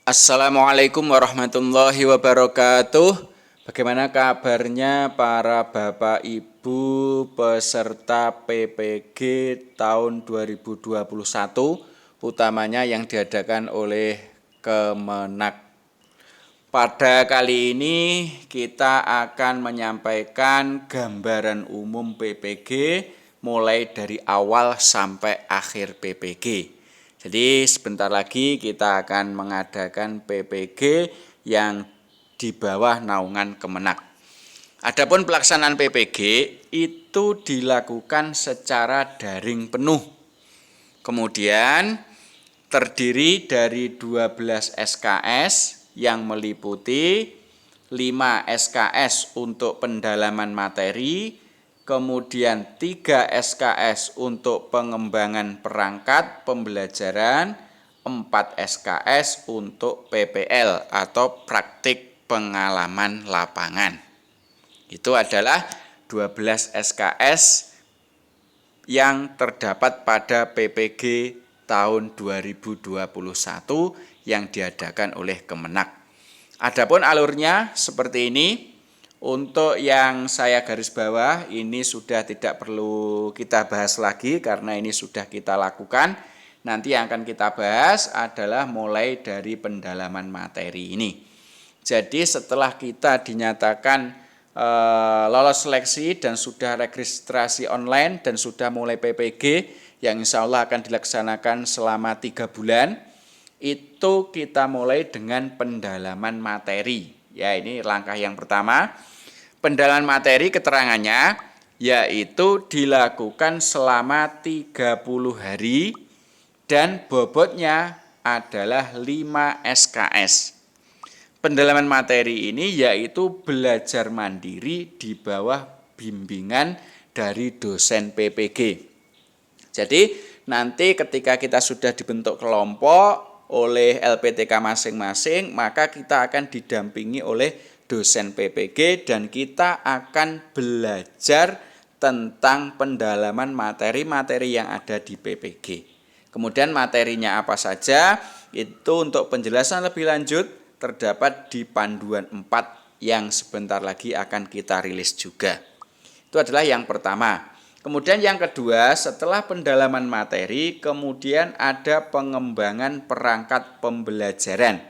Assalamualaikum warahmatullahi wabarakatuh. Bagaimana kabarnya para Bapak Ibu peserta PPG tahun 2021, utamanya yang diadakan oleh Kemenak. Pada kali ini kita akan menyampaikan gambaran umum PPG mulai dari awal sampai akhir PPG. Jadi sebentar lagi kita akan mengadakan PPG yang di bawah naungan Kemenak. Adapun pelaksanaan PPG itu dilakukan secara daring penuh. Kemudian terdiri dari 12 SKS yang meliputi 5 SKS untuk pendalaman materi, kemudian 3 SKS untuk pengembangan perangkat pembelajaran, 4 SKS untuk PPL atau praktik pengalaman lapangan. Itu adalah 12 SKS yang terdapat pada PPG tahun 2021 yang diadakan oleh Kemenak. Adapun alurnya seperti ini. Untuk yang saya garis bawah ini sudah tidak perlu kita bahas lagi karena ini sudah kita lakukan. Nanti yang akan kita bahas adalah mulai dari pendalaman materi ini. Jadi setelah kita dinyatakan lolos seleksi dan sudah registrasi online dan sudah mulai PPG yang insya Allah akan dilaksanakan selama 3 bulan, itu kita mulai dengan pendalaman materi. Ya, ini langkah yang pertama. Pendalaman materi keterangannya yaitu dilakukan selama 30 hari dan bobotnya adalah 5 SKS. Pendalaman materi ini yaitu belajar mandiri di bawah bimbingan dari dosen PPG. Jadi nanti ketika kita sudah dibentuk kelompok oleh LPTK masing-masing, maka kita akan didampingi oleh dosen PPG dan kita akan belajar tentang pendalaman materi-materi yang ada di PPG. Kemudian materinya apa saja, itu untuk penjelasan lebih lanjut terdapat di panduan 4 yang sebentar lagi akan kita rilis juga. Itu adalah yang pertama. Kemudian yang kedua, setelah pendalaman materi, kemudian ada pengembangan perangkat pembelajaran.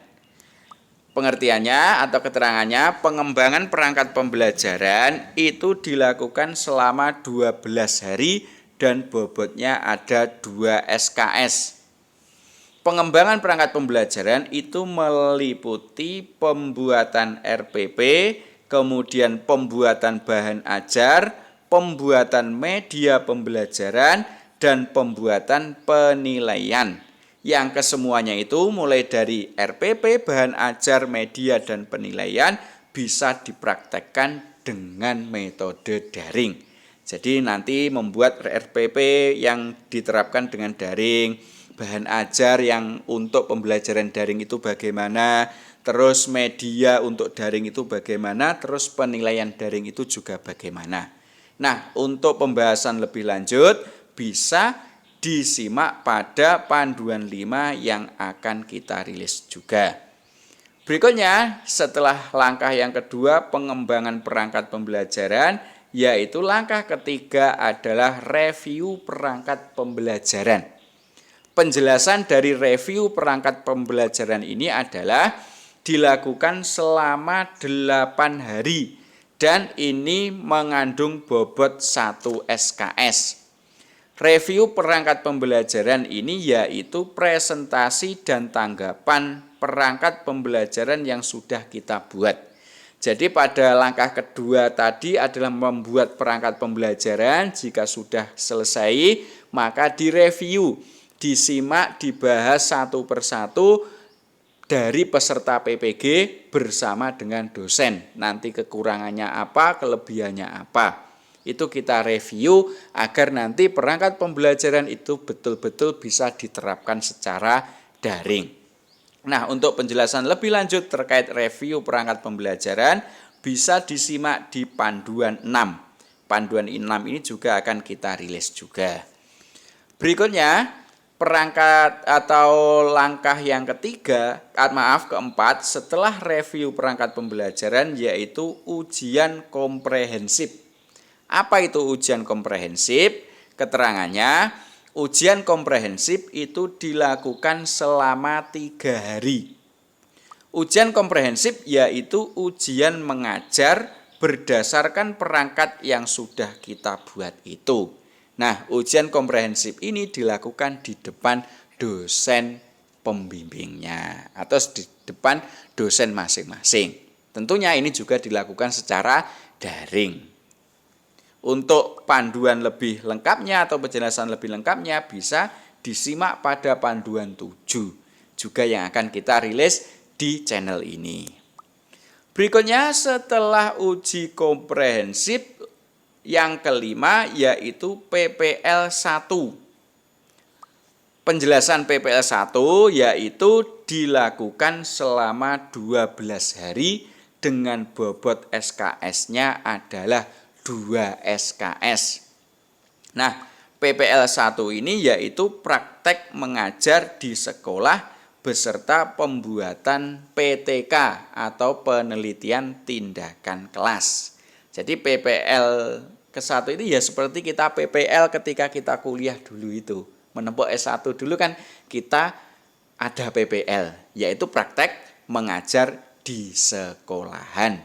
Pengertiannya atau keterangannya, pengembangan perangkat pembelajaran itu dilakukan selama 12 hari dan bobotnya ada 2 SKS. Pengembangan perangkat pembelajaran itu meliputi pembuatan RPP, kemudian pembuatan bahan ajar, pembuatan media pembelajaran, dan pembuatan penilaian. Yang kesemuanya itu mulai dari RPP, bahan ajar, media, dan penilaian bisa dipraktekkan dengan metode daring. Jadi nanti membuat RPP yang diterapkan dengan daring, bahan ajar yang untuk pembelajaran daring itu bagaimana, terus media untuk daring itu bagaimana, terus penilaian daring itu juga bagaimana. Nah, untuk pembahasan lebih lanjut bisa disimak pada panduan 5 yang akan kita rilis juga. Berikutnya, setelah langkah yang kedua pengembangan perangkat pembelajaran, yaitu langkah ketiga adalah review perangkat pembelajaran. Penjelasan dari review perangkat pembelajaran ini adalah dilakukan selama 8 hari. Dan ini mengandung bobot 1 SKS. Review perangkat pembelajaran ini yaitu presentasi dan tanggapan perangkat pembelajaran yang sudah kita buat. Jadi pada langkah kedua tadi adalah membuat perangkat pembelajaran. Jika sudah selesai, maka direview, disimak, dibahas satu persatu dari peserta PPG bersama dengan dosen. Nanti kekurangannya apa, kelebihannya apa. Itu kita review agar nanti perangkat pembelajaran itu betul-betul bisa diterapkan secara daring. Nah, untuk penjelasan lebih lanjut terkait review perangkat pembelajaran bisa disimak di panduan 6. Panduan 6 ini juga akan kita rilis juga. Berikutnya, Perangkat atau langkah yang keempat setelah review perangkat pembelajaran yaitu ujian komprehensif. Apa itu ujian komprehensif? Keterangannya, ujian komprehensif itu dilakukan selama 3 hari. Ujian komprehensif yaitu ujian mengajar berdasarkan perangkat yang sudah kita buat itu. Nah, ujian komprehensif ini dilakukan di depan dosen pembimbingnya atau di depan dosen masing-masing. Tentunya ini juga dilakukan secara daring. Untuk panduan lebih lengkapnya atau penjelasan lebih lengkapnya bisa disimak pada panduan 7 juga yang akan kita rilis di channel ini. Berikutnya setelah uji komprehensif yang kelima yaitu PPL 1. Penjelasan PPL 1 yaitu dilakukan selama 12 hari dengan bobot SKS-nya adalah 2 SKS. Nah, PPL 1 ini yaitu praktek mengajar di sekolah beserta pembuatan PTK atau penelitian tindakan kelas. Jadi PPL ke-1 ini ya seperti kita PPL ketika kita kuliah dulu itu. Menempuh S1 dulu kan kita ada PPL, yaitu praktek mengajar di sekolahan.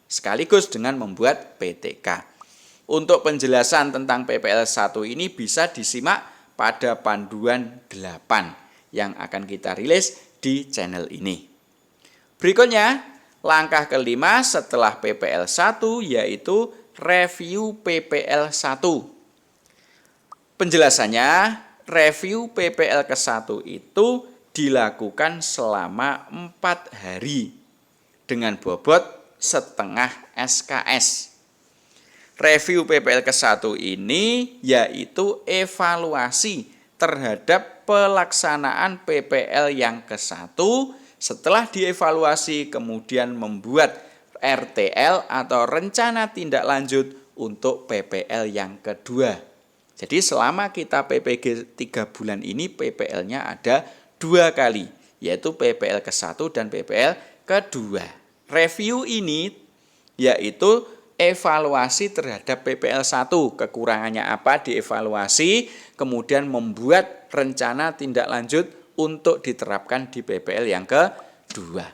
Sekaligus dengan membuat PTK. Untuk penjelasan tentang PPL 1 ini bisa disimak pada panduan 8 yang akan kita rilis di channel ini. Berikutnya, langkah kelima setelah PPL 1 yaitu review PPL 1. Penjelasannya, review PPL ke-1 itu dilakukan selama 4 hari dengan bobot setengah SKS. Review PPL ke-1 ini yaitu evaluasi terhadap pelaksanaan PPL yang ke-1. Setelah dievaluasi kemudian membuat RTL atau rencana tindak lanjut untuk PPL yang kedua. Jadi selama kita PPG 3 bulan ini PPL-nya ada 2 kali, yaitu PPL ke-1 dan PPL kedua. Review ini yaitu evaluasi terhadap PPL 1, kekurangannya apa dievaluasi, kemudian membuat rencana tindak lanjut untuk diterapkan di PPL yang kedua.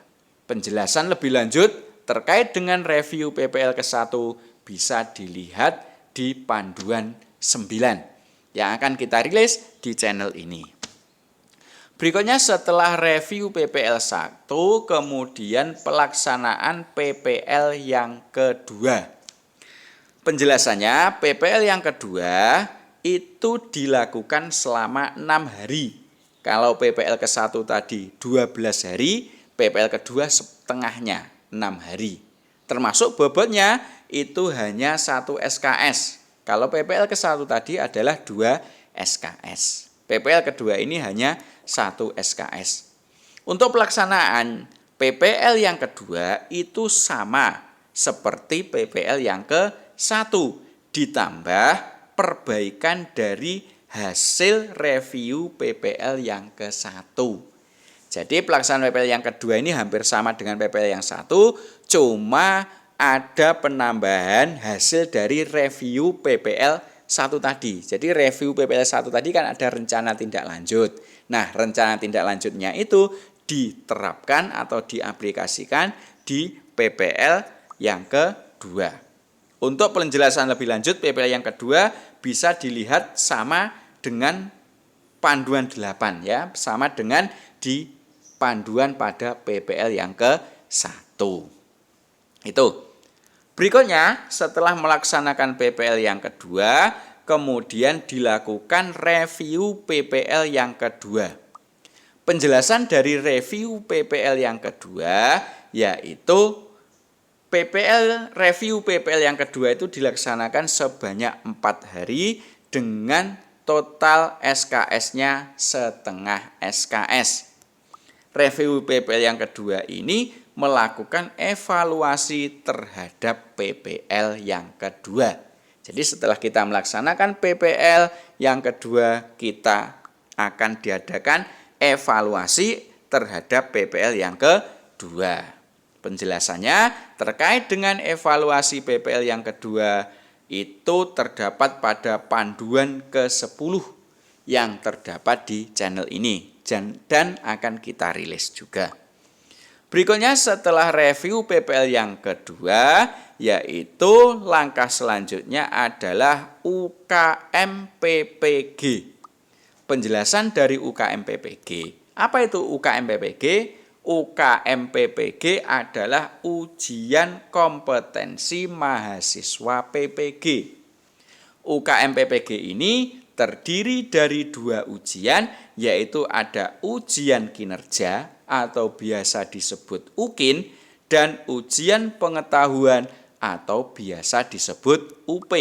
Penjelasan lebih lanjut terkait dengan review PPL ke-1 bisa dilihat di panduan 9 yang akan kita rilis di channel ini. Berikutnya setelah review PPL 1, kemudian pelaksanaan PPL yang kedua. Penjelasannya, PPL yang kedua itu dilakukan selama 6 hari. Kalau PPL ke-1 tadi 12 hari, PPL kedua setengahnya 6 hari. Termasuk bobotnya itu hanya 1 SKS. Kalau PPL ke-1 tadi adalah 2 SKS. PPL kedua ini hanya 1 SKS. Untuk pelaksanaan PPL yang kedua itu sama seperti PPL yang ke-1 ditambah perbaikan dari hasil review PPL yang ke-1. Jadi pelaksanaan PPL yang kedua ini hampir sama dengan PPL yang 1, cuma ada penambahan hasil dari review PPL 1 tadi. Jadi review PPL 1 tadi kan ada rencana tindak lanjut. Nah, rencana tindak lanjutnya itu diterapkan atau diaplikasikan di PPL yang kedua. Untuk penjelasan lebih lanjut PPL yang kedua bisa dilihat sama dengan panduan 8 ya, sama dengan di panduan pada PPL yang ke-1. Itu. Berikutnya, setelah melaksanakan PPL yang kedua, kemudian dilakukan review PPL yang kedua. Penjelasan dari review PPL yang kedua yaitu review PPL yang kedua itu dilaksanakan sebanyak 4 hari dengan total SKS-nya setengah SKS. Review PPL yang kedua ini melakukan evaluasi terhadap PPL yang kedua. Jadi setelah kita melaksanakan PPL yang kedua, kita akan diadakan evaluasi terhadap PPL yang kedua. Penjelasannya terkait dengan evaluasi PPL yang kedua itu terdapat pada panduan ke-10 yang terdapat di channel ini dan akan kita rilis juga. Berikutnya setelah review PPL yang kedua, yaitu langkah selanjutnya adalah UKM PPG. Penjelasan dari UKM PPG. Apa itu UKM PPG? UKM PPG adalah ujian kompetensi mahasiswa PPG. UKM PPG ini terdiri dari 2 ujian, yaitu ada ujian kinerja atau biasa disebut UKIN dan ujian pengetahuan atau biasa disebut UP.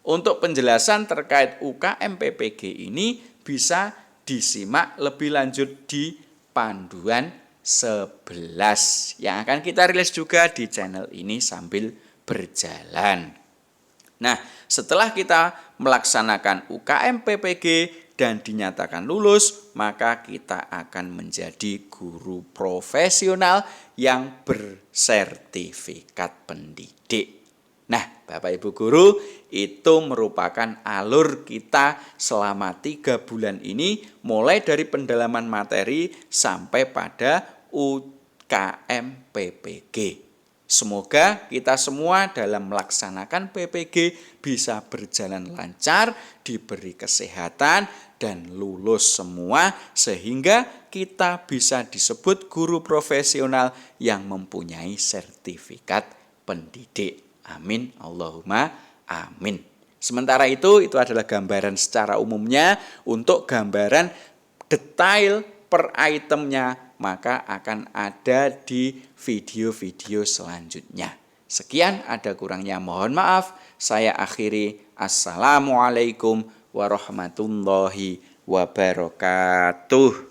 Untuk penjelasan terkait UKM PPG ini bisa disimak lebih lanjut di panduan 11 yang akan kita rilis juga di channel ini sambil berjalan. Nah, setelah kita melaksanakan UKM PPG dan dinyatakan lulus, maka kita akan menjadi guru profesional yang bersertifikat pendidik. Nah, Bapak Ibu Guru, itu merupakan alur kita selama 3 bulan ini, mulai dari pendalaman materi sampai pada UKM PPG. Semoga kita semua dalam melaksanakan PPG bisa berjalan lancar, diberi kesehatan, dan lulus semua sehingga kita bisa disebut guru profesional yang mempunyai sertifikat pendidik. Amin. Allahumma amin. Sementara itu adalah gambaran secara umumnya. Untuk gambaran detail per itemnya maka akan ada di video-video selanjutnya. Sekian, ada kurangnya mohon maaf. Saya akhiri. Assalamualaikum warahmatullahi wabarakatuh.